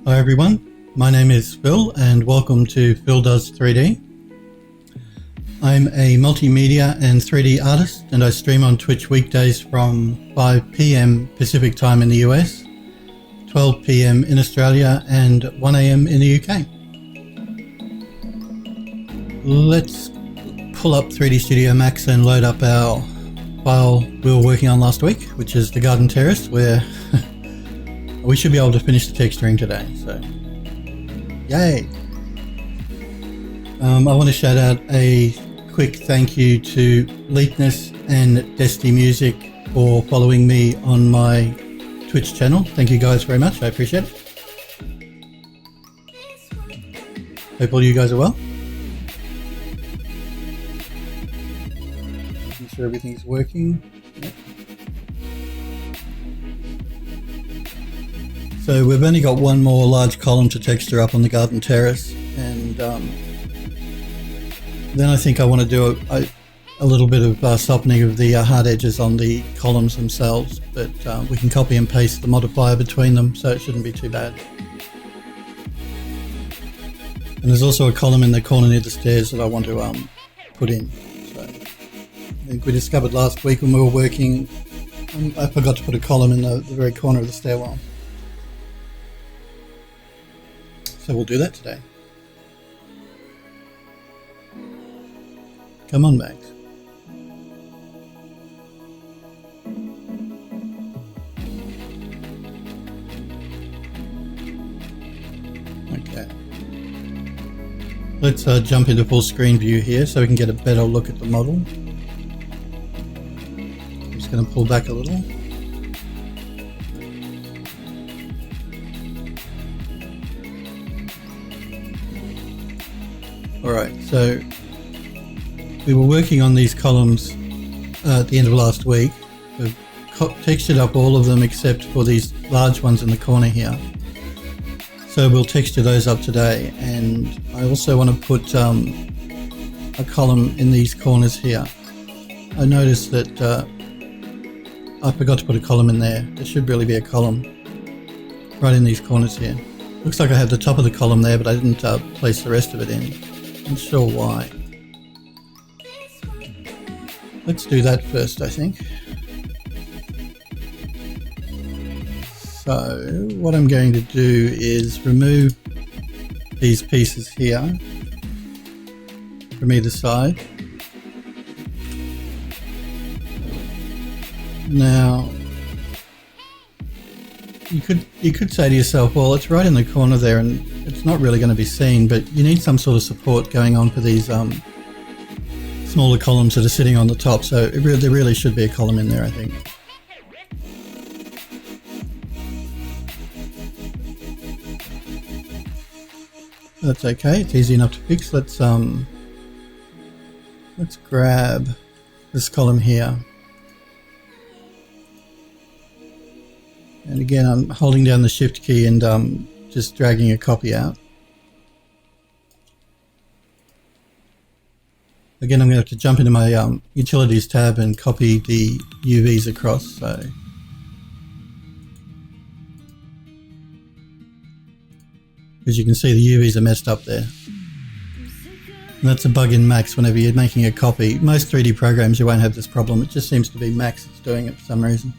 Hi everyone, my name is Phil and welcome to PhilDoes3D. I'm a multimedia and 3D artist and I stream on Twitch weekdays from 5 PM Pacific time in the US, 12 PM in Australia and 1 AM in the UK. Let's pull up 3D Studio Max and load up our file we were working on last week, which is the garden terrace, where we should be able to finish the texturing today, so yay! I want to shout out a quick thank you to Leetness and Desti Music for following me on my Twitch channel. Thank you guys very much, I appreciate it. Hope all you guys are well. Making sure everything's working. Yep. So we've only got one more large column to texture up on the garden terrace, and then I think I want to do a little bit of softening of the hard edges on the columns themselves, but we can copy and paste the modifier between them, so it shouldn't be too bad. And there's also a column in the corner near the stairs that I want to put in. So I think we discovered last week when we were working, I forgot to put a column in the very corner of the stairwell. So we'll do that today. Come on, Max. Okay. Let's jump into full screen view here so we can get a better look at the model. I'm just going to pull back a little. Alright, so we were working on these columns at the end of last week. We've textured up all of them except for these large ones in the corner here. So we'll texture those up today, and I also want to put a column in these corners here. I noticed that I forgot to put a column in there. There should really be a column right in these corners here. Looks like I have the top of the column there, but I didn't place the rest of it in. I'm not sure why. Let's do that first, I think. So what I'm going to do is remove these pieces here from either side. Now, you could say to yourself, well, it's right in the corner there and it's not really going to be seen, but you need some sort of support going on for these smaller columns that are sitting on the top, so there really should be a column in there, I think. That's okay, it's easy enough to fix. Let's grab this column here. And again, I'm holding down the shift key and just dragging a copy out. Again, I'm going to have to jump into my utilities tab and copy the UVs across. So as you can see, the UVs are messed up there. And that's a bug in Max whenever you're making a copy. Most 3D programs, you won't have this problem. It just seems to be Max that's doing it for some reason.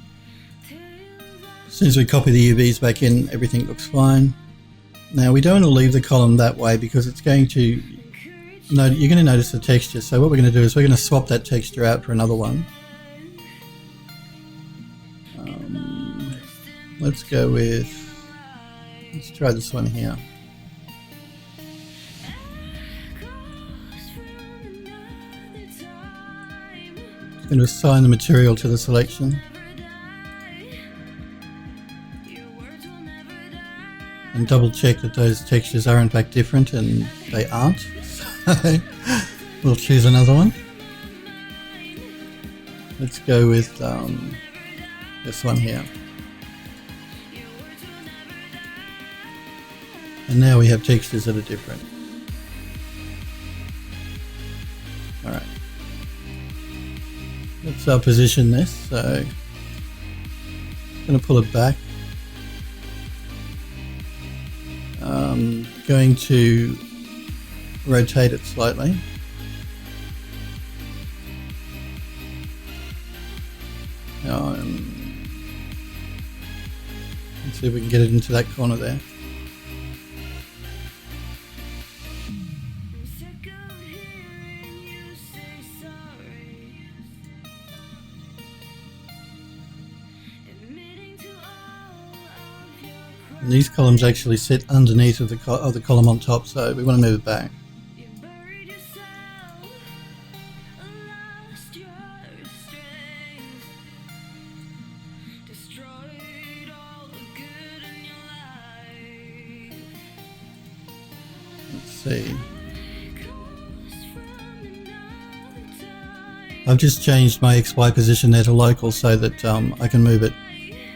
As soon as we copy the UVs back in, everything looks fine. Now we don't want to leave the column that way because it's going to, you're going to notice the texture. So what we're going to do is we're going to swap that texture out for another one. Let's go with, let's try this one here. I'm going to assign the material to the selection. And double check that those textures are in fact different, and they aren't. So we'll choose another one. Let's go with this one here. And now we have textures that are different. Alright. Let's position this. So I'm going to pull it back. going to rotate it slightly. Let's see if we can get it into that corner there. And these columns actually sit underneath of the column on top, so we want to move it back. Let's see. I've just changed my XY position there to local so that I can move it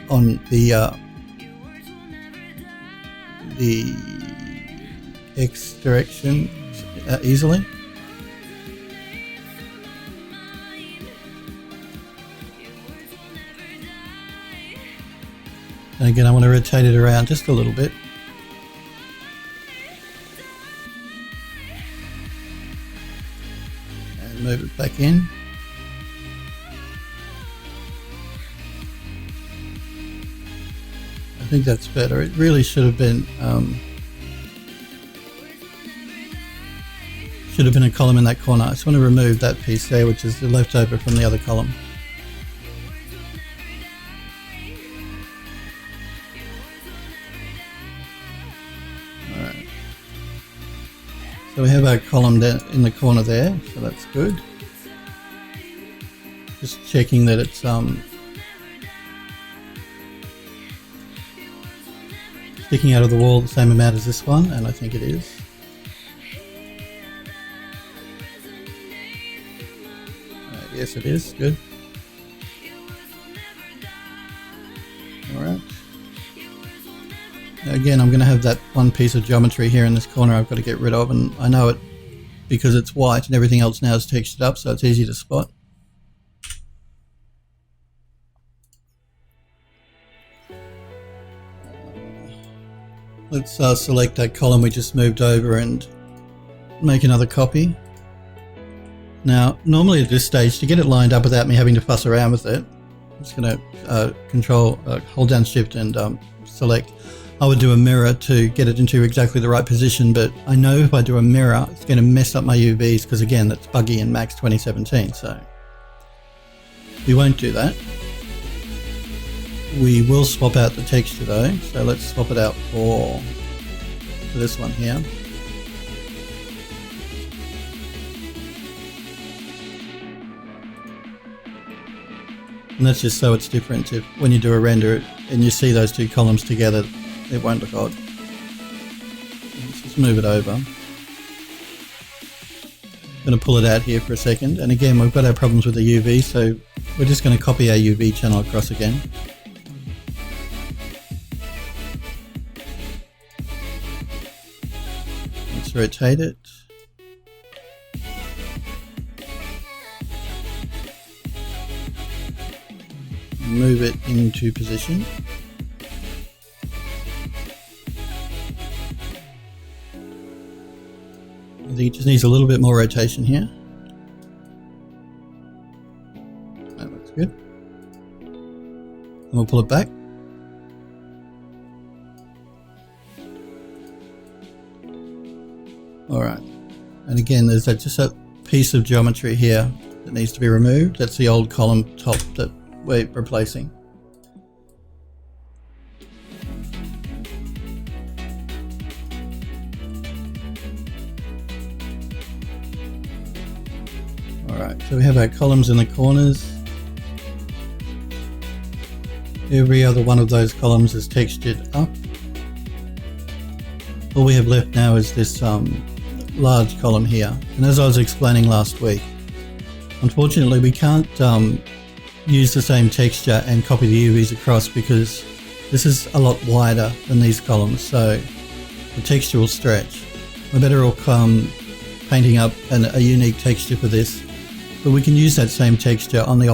on the X direction easily. And again, I want to rotate it around just a little bit. And move it back in. I think that's better. It really should have been a column in that corner. I just want to remove that piece there, which is the leftover from the other column. Alright. So we have our column in the corner there, so that's good. Just checking that it's sticking out of the wall the same amount as this one, and I think it is. Yes, it is. Good. Alright. Again, I'm going to have that one piece of geometry here in this corner I've got to get rid of, and I know it because it's white and everything else now is textured up, so it's easy to spot. Let's select that column we just moved over and make another copy. Now, normally at this stage, to get it lined up without me having to fuss around with it, I'm just going to hold down Shift and select. I would do a mirror to get it into exactly the right position, but I know if I do a mirror, it's going to mess up my UVs because, again, that's buggy in Max 2017, so we won't do that. We will swap out the texture though, so let's swap it out for this one here. And that's just so it's different. When you do a render and you see those two columns together, it won't look odd. Let's just move it over. I'm going to pull it out here for a second. And again, we've got our problems with the UV, so we're just going to copy our UV channel across again. Let's rotate it. Move it into position. I think it just needs a little bit more rotation here. That looks good. And we'll pull it back. Alright. And again, there's just a piece of geometry here that needs to be removed. That's the old column top that we're replacing. Alright, so we have our columns in the corners. Every other one of those columns is textured up. All we have left now is this large column here. And as I was explaining last week, unfortunately we can't use the same texture and copy the UVs across because this is a lot wider than these columns, so the texture will stretch. We're better off painting up a unique texture for this, but we can use that same texture on the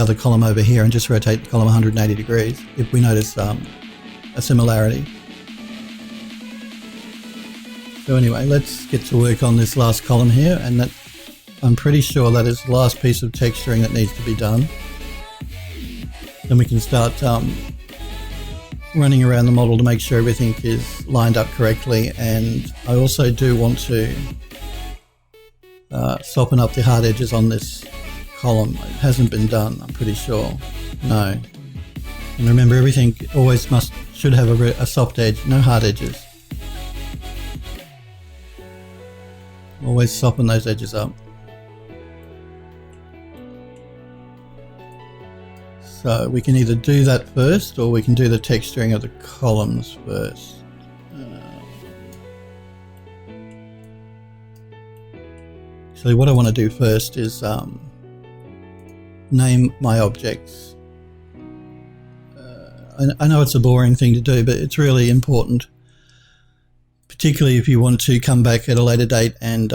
other column over here and just rotate the column 180 degrees if we notice a similarity. So anyway, let's get to work on this last column here, and that I'm pretty sure that is the last piece of texturing that needs to be done. Then we can start running around the model to make sure everything is lined up correctly, and I also do want to soften up the hard edges on this column. It hasn't been done, I'm pretty sure. No. And remember, everything always should have a soft edge, no hard edges. Always soften those edges up. So we can either do that first, or we can do the texturing of the columns first. Actually, what I want to do first is name my objects. I know it's a boring thing to do, but it's really important, particularly if you want to come back at a later date and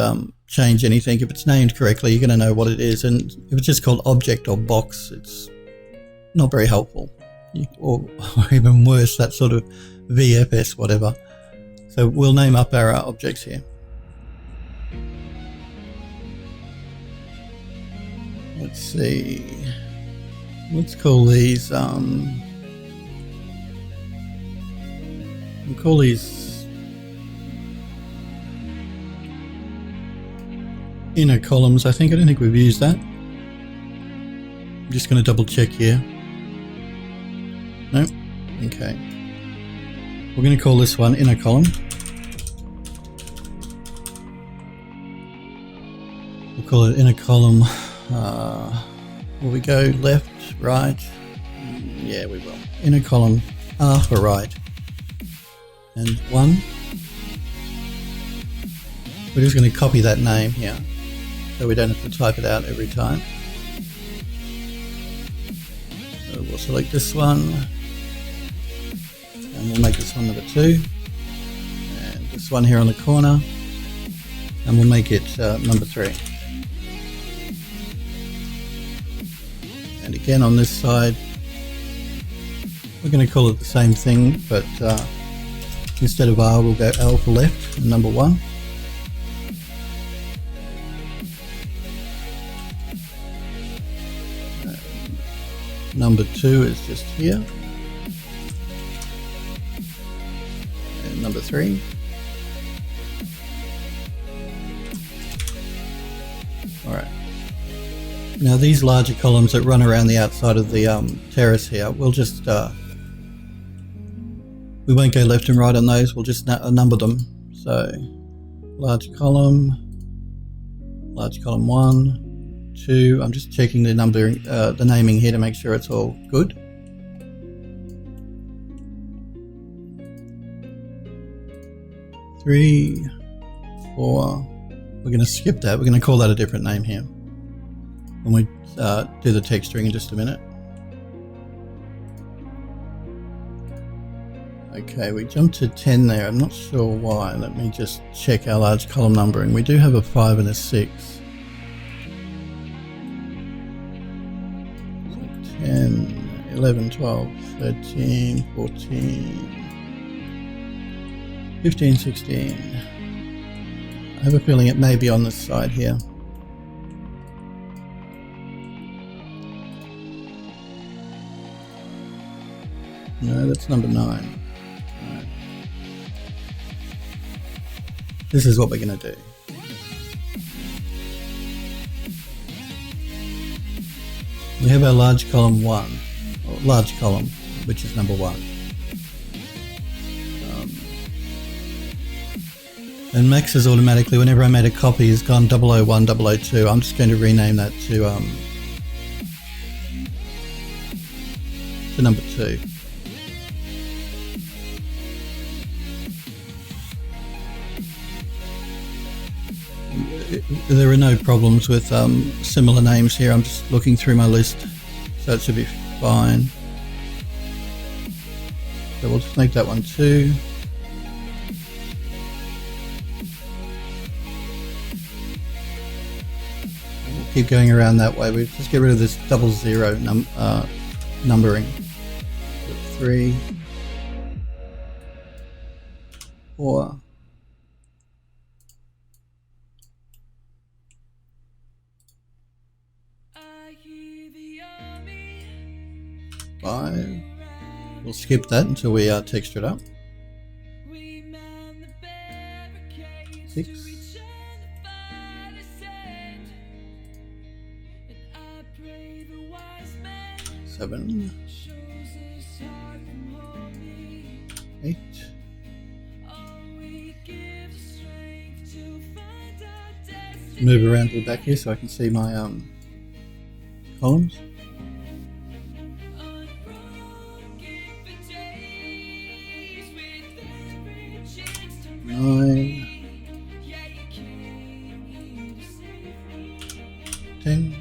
change anything. If it's named correctly, you're going to know what it is, and if it's just called object or box, it's not very helpful, or even worse, that sort of VFS whatever. So we'll name up our objects here. Let's see, let's call these we'll call these inner columns. I don't think we've used that. I'm just going to double check here. No? Okay. We're going to call this one inner column. We'll call it inner column. Will we go left, right? Yeah, we will. Inner column R for right. And 1. We're just going to copy that name here, so we don't have to type it out every time. So we'll select this one, and we'll make this one number 2, and this one here on the corner, and we'll make it number 3. And again on this side, we're going to call it the same thing, but instead of R, we'll go L for left, and number 1. Number 2 is just here. And number 3. Alright. Now these larger columns that run around the outside of the terrace here, we'll just we won't go left and right on those, we'll just number them. So large column 1, 2, I'm just checking the numbering, the naming here to make sure it's all good. 3, 4, we're going to skip that, we're going to call that a different name here when we do the texturing in just a minute. Okay, we jumped to 10 there, I'm not sure why. Let me just check our large column numbering. We do have a 5 and a 6. 10, 11, 12, 13, 14, 15, 16. I have a feeling it may be on this side here. No, that's number 9. Right. This is what we're going to do. We have our large column 1, or large column, which is number 1. And Max has automatically, whenever I made a copy, has gone 001, 002. I'm just going to rename that to number 2. There are no problems with similar names here. I'm just looking through my list, so it should be fine. So we'll just make that one 2. And we'll keep going around that way. We just get rid of this 00 numbering. 3, 4, 5. We'll skip that until we texture it up. 6. 7. 8. Move around to the back here so I can see my columns. 9. 10.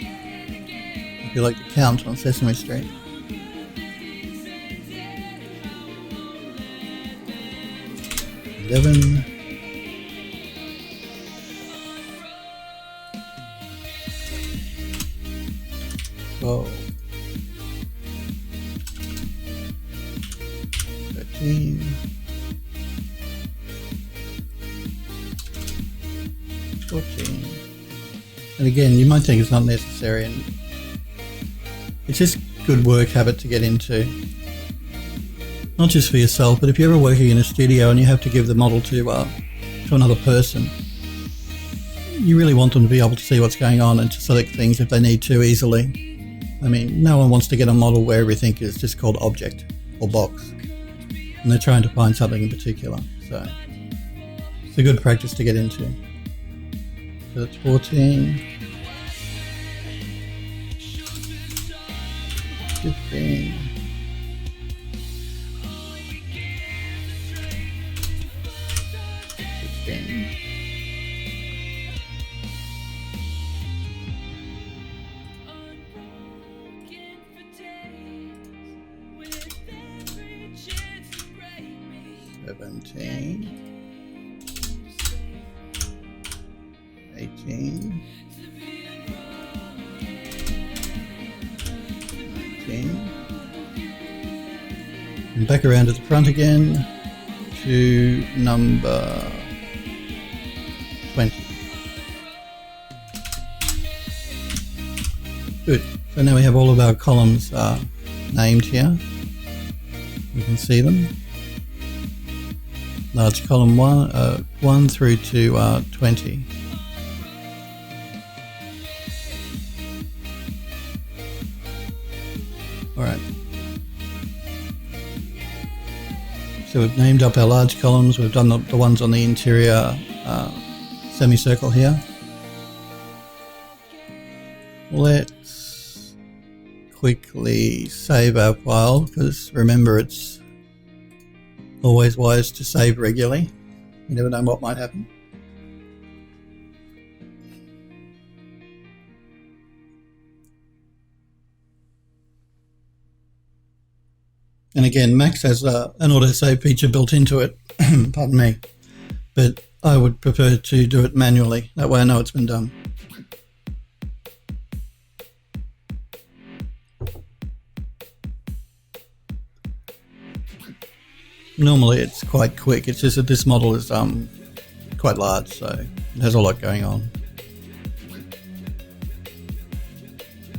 If you like to count on Sesame Street. 11. 12. 13. 14. And again, you might think it's not necessary, and it's just good work habit to get into. Not just for yourself, but if you're ever working in a studio and you have to give the model to another person, you really want them to be able to see what's going on and to select things if they need to easily. I mean, no one wants to get a model where everything is just called object or box, and they're trying to find something in particular. So it's a good practice to get into. So that's 14, 15, 16, 17, 18, 19, and back around to the front again to number 20. Good. So now we have all of our columns named here. You can see them. Large column 1 through to 20. Alright. So we've named up our large columns, we've done the ones on the interior semicircle here. Let's quickly save our file, because remember, it's always wise to save regularly. You never know what might happen. And again, Max has an autosave feature built into it, pardon me, but I would prefer to do it manually. That way I know it's been done. Normally it's quite quick, it's just that this model is quite large, so it has a lot going on.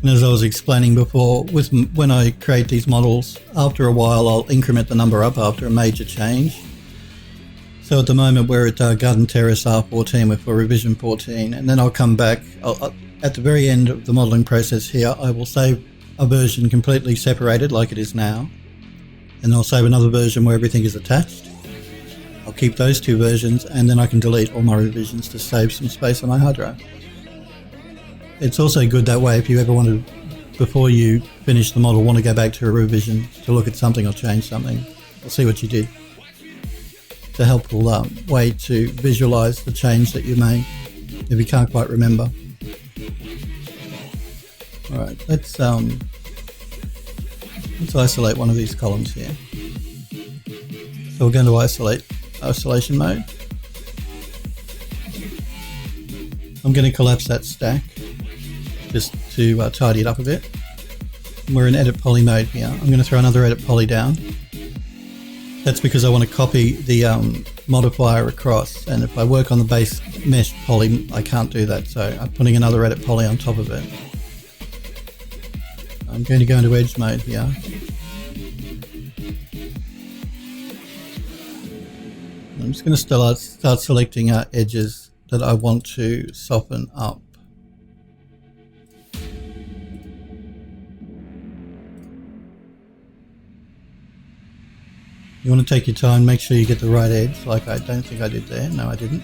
And as I was explaining before, when I create these models, after a while I'll increment the number up after a major change. So at the moment we're at Garden Terrace R14, we're for revision 14, and then I'll come back. At the very end of the modelling process here, I will save a version completely separated like it is now, and I'll save another version where everything is attached. I'll keep those two versions, and then I can delete all my revisions to save some space on my hard drive. It's also good that way if you ever want to, before you finish the model, want to go back to a revision to look at something or change something, or see what you did. It's a helpful way to visualize the change that you made if you can't quite remember. Alright, let's isolate one of these columns here. So we're going to isolate isolation mode. I'm going to collapse that stack just to tidy it up a bit. We're in edit poly mode here. I'm going to throw another edit poly down. That's because I want to copy the modifier across, and if I work on the base mesh poly I can't do that, so I'm putting another edit poly on top of it. I'm going to go into edge mode here. I'm just going to start selecting edges that I want to soften up. You want to take your time, make sure you get the right edge, like I don't think I did there. No, I didn't.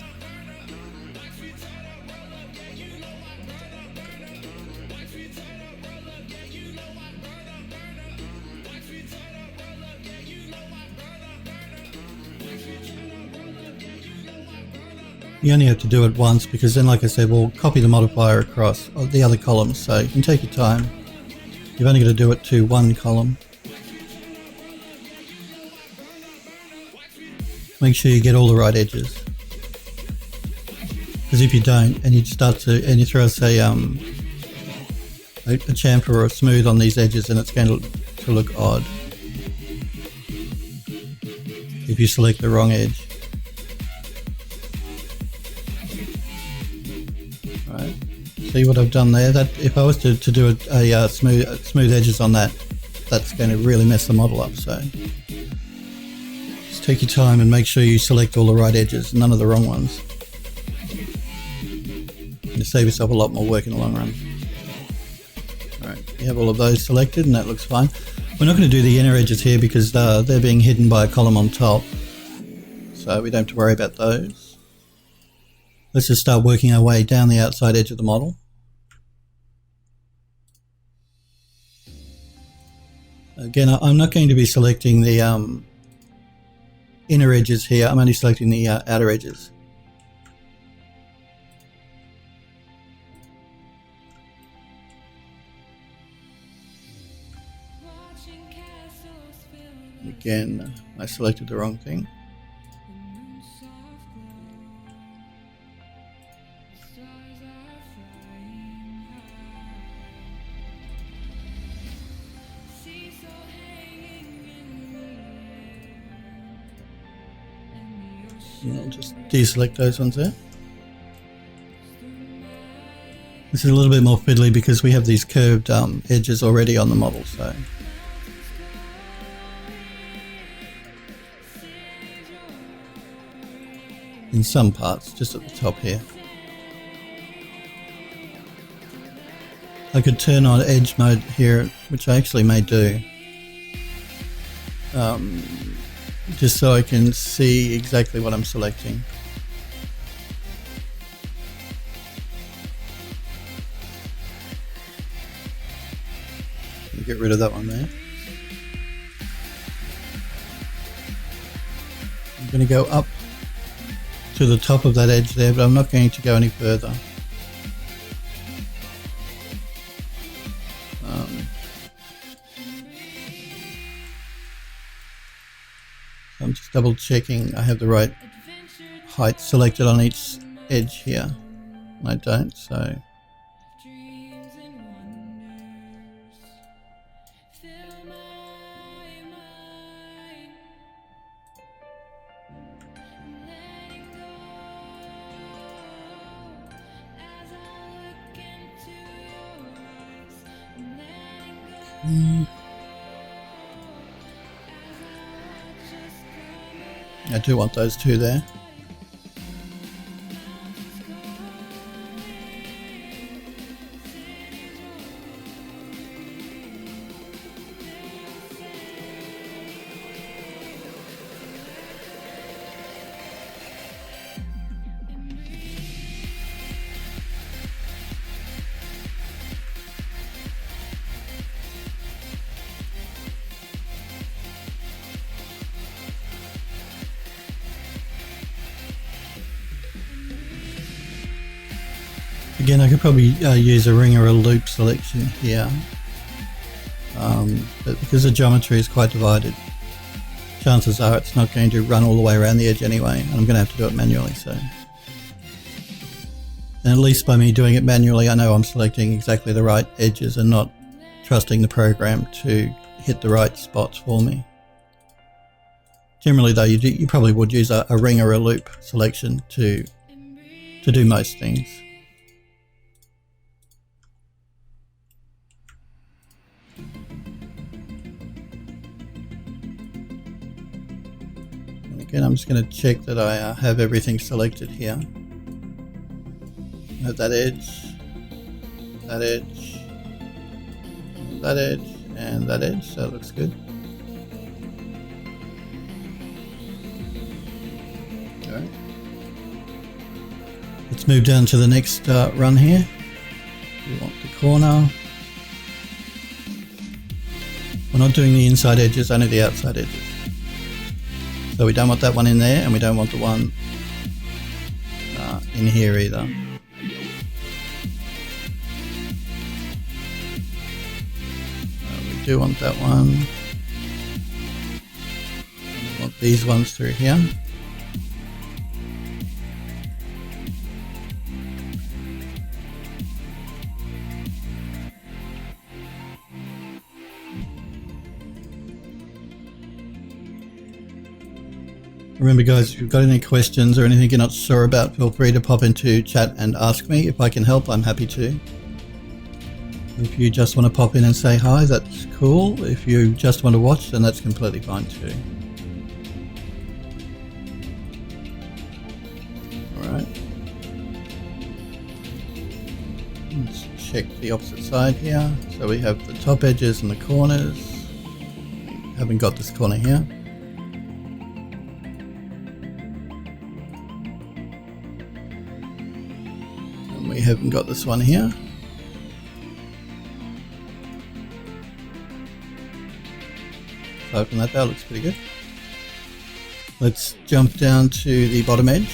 You only have to do it once because then, like I said, we'll copy the modifier across the other columns, so you can take your time. You've only got to do it to one column. Make sure you get all the right edges. Because if you don't, and you start to, and you throw, say, a chamfer or a smooth on these edges, then it's going to look odd. If you select the wrong edge. See what I've done there? That if I was to do a smooth edges on that, that's going to really mess the model up. So just take your time and make sure you select all the right edges, none of the wrong ones. You save yourself a lot more work in the long run. Alright, you have all of those selected and that looks fine. We're not going to do the inner edges here because they're being hidden by a column on top, so we don't have to worry about those. Let's just start working our way down the outside edge of the model. Again, I'm not going to be selecting the inner edges here. I'm only selecting the outer edges. Again, I selected the wrong thing. I'll just deselect those ones there. This is a little bit more fiddly because we have these curved edges already on the model, so. In some parts, just at the top here. I could turn on edge mode here, which I actually may do. Just so I can see exactly what I'm selecting. Get rid of that one there. I'm going to go up to the top of that edge there, but I'm not going to go any further. I'm just double checking I have the right height selected on each edge here. And I don't, so. I do want those two there. Again, I could probably use a ring or a loop selection here, but because the geometry is quite divided, chances are it's not going to run all the way around the edge anyway, and I'm going to have to do it manually. So, and at least by me doing it manually, I know I'm selecting exactly the right edges and not trusting the program to hit the right spots for me. Generally though, you probably would use a ring or a loop selection to do most things. I'm just going to check that I have everything selected here. I have that edge, that edge, that edge, and that edge, so that looks good. Alright. Let's move down to the next run here. We want the corner. We're not doing the inside edges, only the outside edges. So we don't want that one in there, and we don't want the one in here either. We do want that one. We want these ones through here. Remember guys, if you've got any questions or anything you're not sure about, feel free to pop into chat and ask me. If I can help, I'm happy to. If you just want to pop in and say hi, that's cool. If you just want to watch, then that's completely fine too. Alright. Let's check the opposite side here. So we have the top edges and the corners. We haven't got this corner here. We haven't got this one here. So open that, that looks pretty good. Let's jump down to the bottom edge.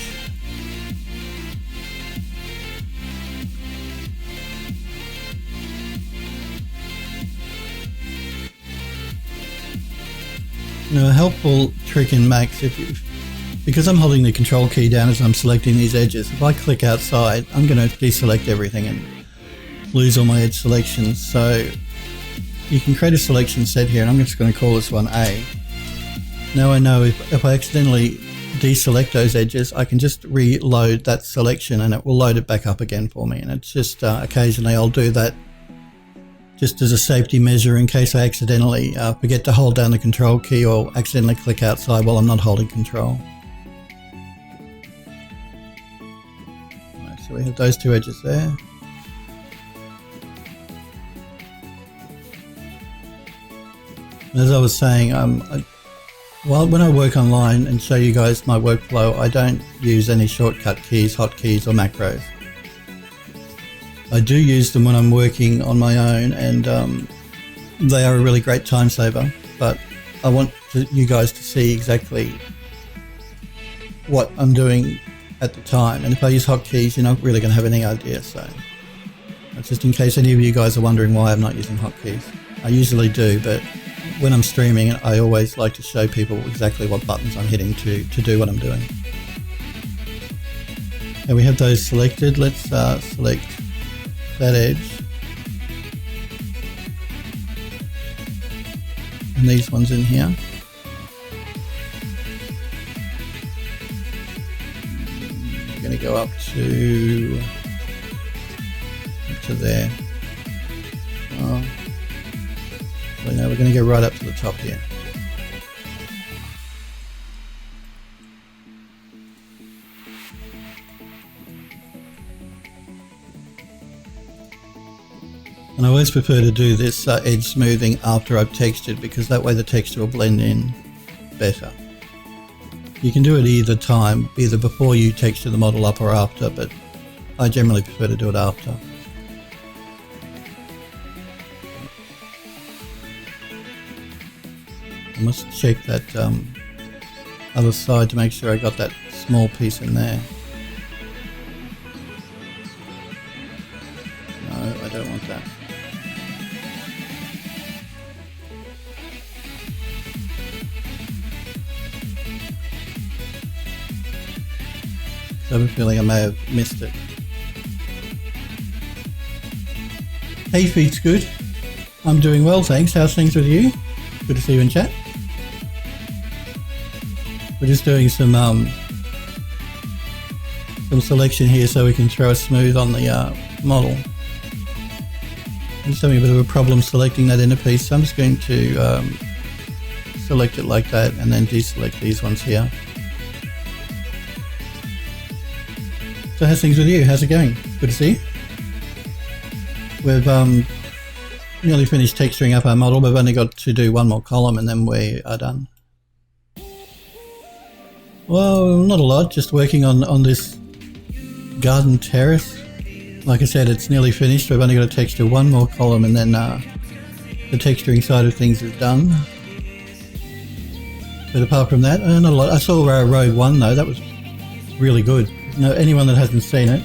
Now a helpful trick in Max, because I'm holding the control key down as I'm selecting these edges, if I click outside, I'm going to deselect everything and lose all my edge selections. So you can create a selection set here, and I'm just going to call this one A. Now I know if I accidentally deselect those edges, I can just reload that selection and it will load it back up again for me. And it's just occasionally I'll do that just as a safety measure in case I accidentally forget to hold down the control key or accidentally click outside while I'm not holding control. So we have those two edges there. As I was saying, when I work online and show you guys my workflow, I don't use any shortcut keys, hotkeys or macros. I do use them when I'm working on my own, and they are a really great time saver, but I want you guys to see exactly what I'm doing at the time, and if I use hotkeys, you're not really going to have any idea. So that's just in case any of you guys are wondering why I'm not using hotkeys. I usually do, but when I'm streaming, I always like to show people exactly what buttons I'm hitting to do what I'm doing. Okay, we have those selected. Let's select that edge and these ones in here. We're going to go up to there. Oh. So now we're going to go right up to the top here. And I always prefer to do this edge smoothing after I've textured, because that way the texture will blend in better. You can do it either time, either before you texture the model up or after, but I generally prefer to do it after. I must check that other side to make sure I got that small piece in there. No, I don't want that. I have a feeling I may have missed it. Hey, Feet's good. I'm doing well, thanks. How's things with you? Good to see you in chat. We're just doing some selection here so we can throw a smooth on the model. I'm just having a bit of a problem selecting that inner piece, so I'm just going to select it like that and then deselect these ones here. So how's things with you? How's it going? Good to see you. We've nearly finished texturing up our model. We've only got to do one more column and then we are done. Well, not a lot, just working on this garden terrace. Like I said, it's nearly finished. We've only got to texture one more column and then the texturing side of things is done. But apart from that, not a lot. I saw Road 1 though, that was really good. Anyone that hasn't seen it,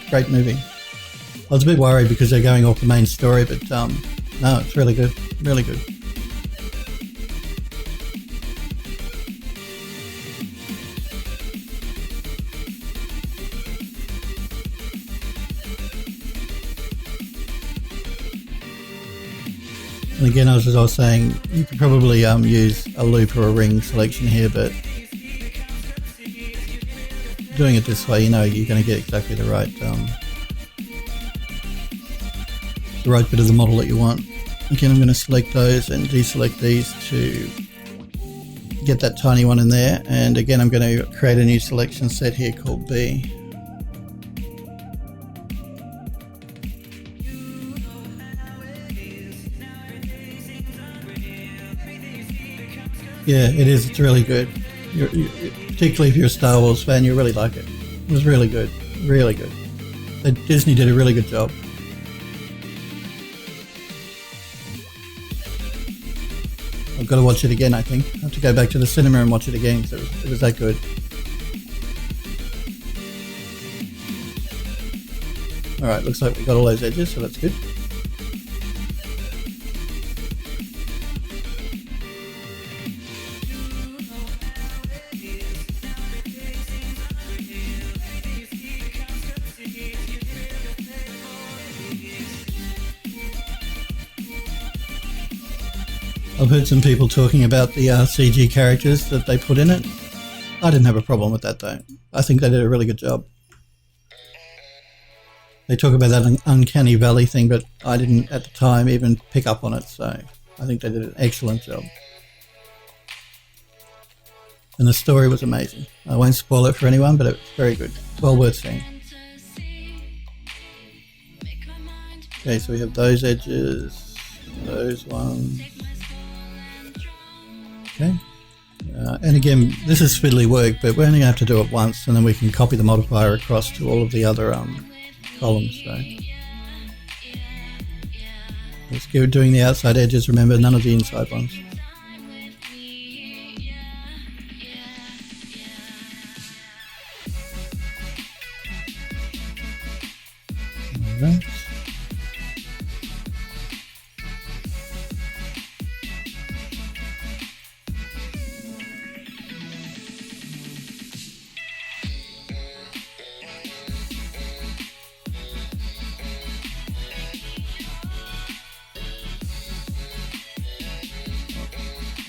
great movie. I was a bit worried because they're going off the main story, but no, it's really good, really good. And again, as I was saying, you could probably use a loop or a ring selection here, but doing it this way, you're going to get exactly the right bit of the model that you want. Again, I'm going to select those and deselect these to get that tiny one in there. And again, I'm going to create a new selection set here called B. Yeah, it is. It's really good. Particularly if you're a Star Wars fan, you'll really like it. It was really good. Really good. Disney did a really good job. I've got to watch it again, I think. I have to go back to the cinema and watch it again because it was that good. Alright, looks like we got all those edges, so that's good. I've heard some people talking about the CG characters that they put in it. I didn't have a problem with that though. I think they did a really good job. They talk about that uncanny valley thing, but I didn't at the time even pick up on it, so I think they did an excellent job. And the story was amazing. I won't spoil it for anyone, but it was very good. Well worth seeing. Okay, so we have those edges, those ones. Okay, and again, this is fiddly work, but we're only going to have to do it once and then we can copy the modifier across to all of the other columns. So let's go doing the outside edges, remember, none of the inside ones. All right.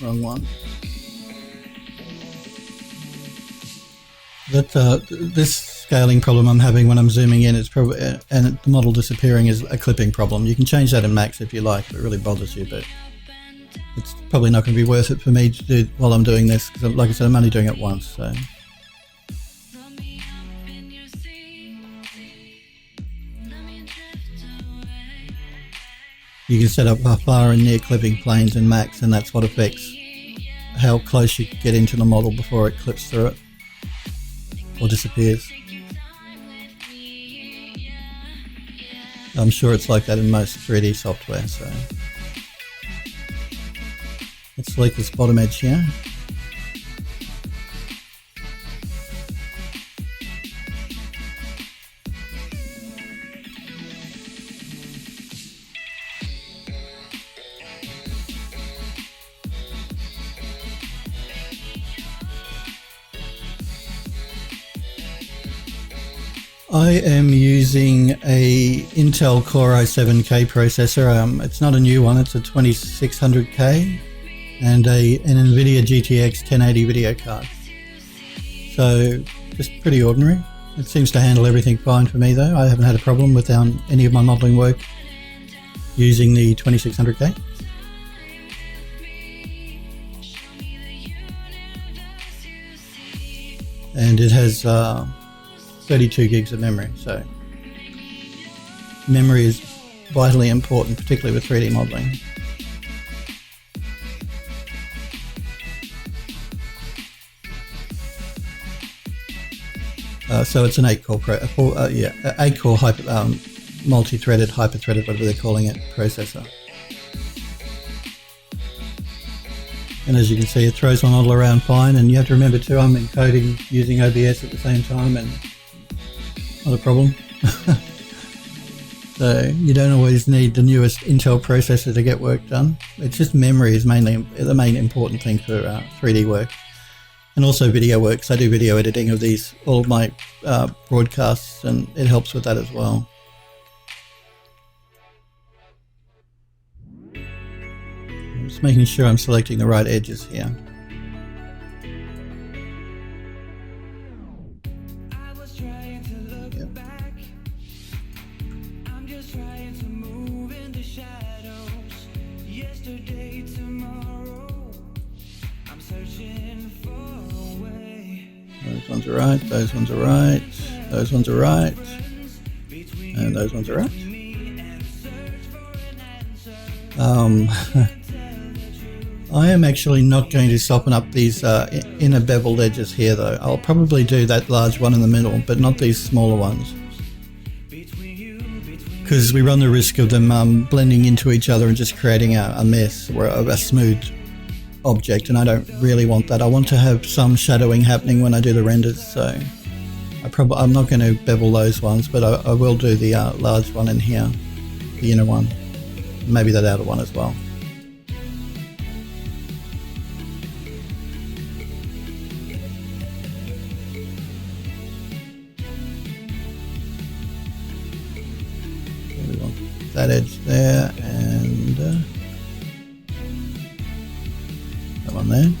Wrong one. This scaling problem I'm having when I'm zooming in is probably, and the model disappearing is a clipping problem. You can change that in Max if you like, if it really bothers you, but it's probably not going to be worth it for me to do while I'm doing this, because like I said, I'm only doing it once, so. You can set up far and near clipping planes in Max, and that's what affects how close you get into the model before it clips through it or disappears. I'm sure it's like that in most 3D software, so. Let's select this bottom edge here. I am using a Intel Core i7K processor. It's not a new one, it's a 2600K and an NVIDIA GTX 1080 video card. So just pretty ordinary. It seems to handle everything fine for me though. I haven't had a problem with any of my modelling work using the 2600K. And it has 32 gigs of memory. So memory is vitally important, particularly with 3D modeling. So it's an 8-core, 8-core multi-threaded, hyper-threaded, whatever they're calling it, processor. And as you can see, it throws my model around fine. And you have to remember too, I'm encoding using OBS at the same time, and not a problem. So you don't always need the newest Intel processor to get work done. It's just memory is mainly the main important thing for 3D work. And also video work, because I do video editing of these, all of my broadcasts, and it helps with that as well. I'm just making sure I'm selecting the right edges here. Yep. Those ones are right, those ones are right, those ones are right, and those ones are right. I am actually not going to soften up these inner beveled edges here though. I'll probably do that large one in the middle, but not these smaller ones, because we run the risk of them blending into each other and just creating a mess or a smooth object, and I don't really want that. I want to have some shadowing happening when I do the renders, so I'm not going to bevel those ones, but I will do the large one in here, the inner one, maybe that outer one as well. We want that edge there, and that one there.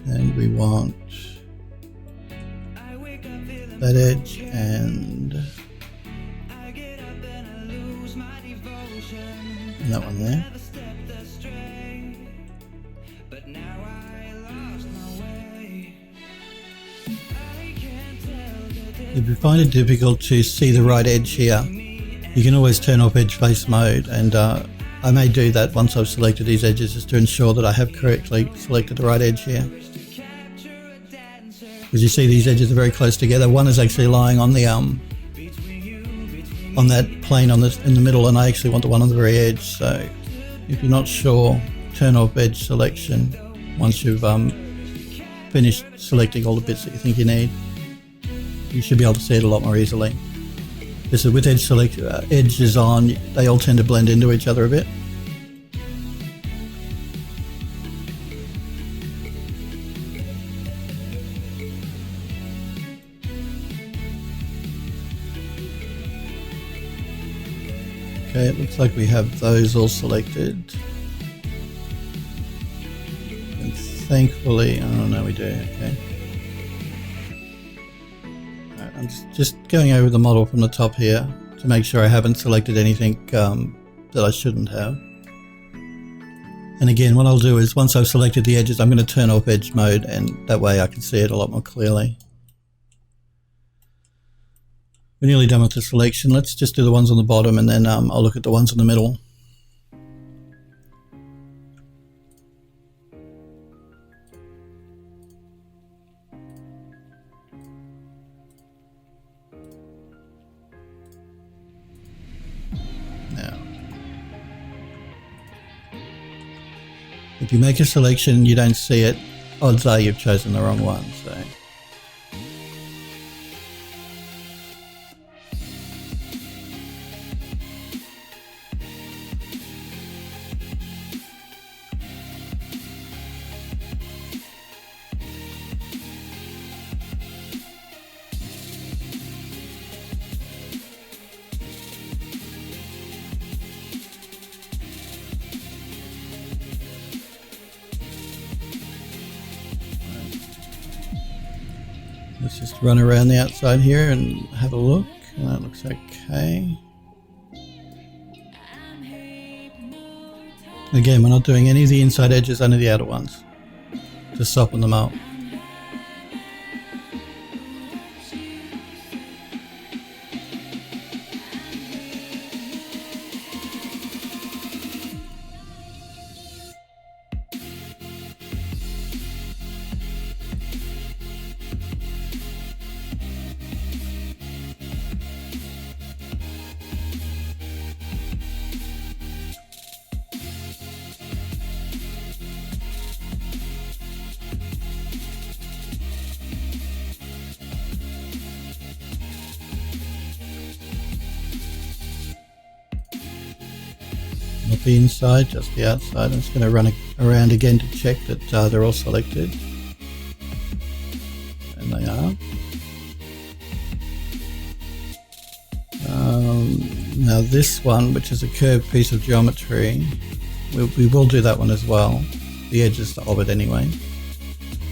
And we want that edge and that one there. If you find it difficult to see the right edge here, you can always turn off edge face mode, and I may do that once I've selected these edges, just to ensure that I have correctly selected the right edge here. As you see, these edges are very close together. One is actually lying on the on that plane in the middle, and I actually want the one on the very edge. So if you're not sure, turn off edge selection once you've finished selecting all the bits that you think you need. You should be able to see it a lot more easily. This is with edges on, they all tend to blend into each other a bit. Okay, it looks like we have those all selected. And thankfully, oh no, we do, okay. Right, I'm just going over the model from the top here to make sure I haven't selected anything that I shouldn't have. And again, what I'll do is once I've selected the edges, I'm going to turn off edge mode, and that way I can see it a lot more clearly. We're nearly done with the selection. Let's just do the ones on the bottom, and then I'll look at the ones in the middle. Now, if you make a selection and you don't see it, odds are you've chosen the wrong one. So. Let's just run around the outside here and have a look. That looks okay. Again, we're not doing any of the inside edges, only the outer ones to soften them up. Not the inside, just the outside. I'm just going to run around again to check that they're all selected. And they are. Now this one, which is a curved piece of geometry, we will do that one as well. The edges of it anyway.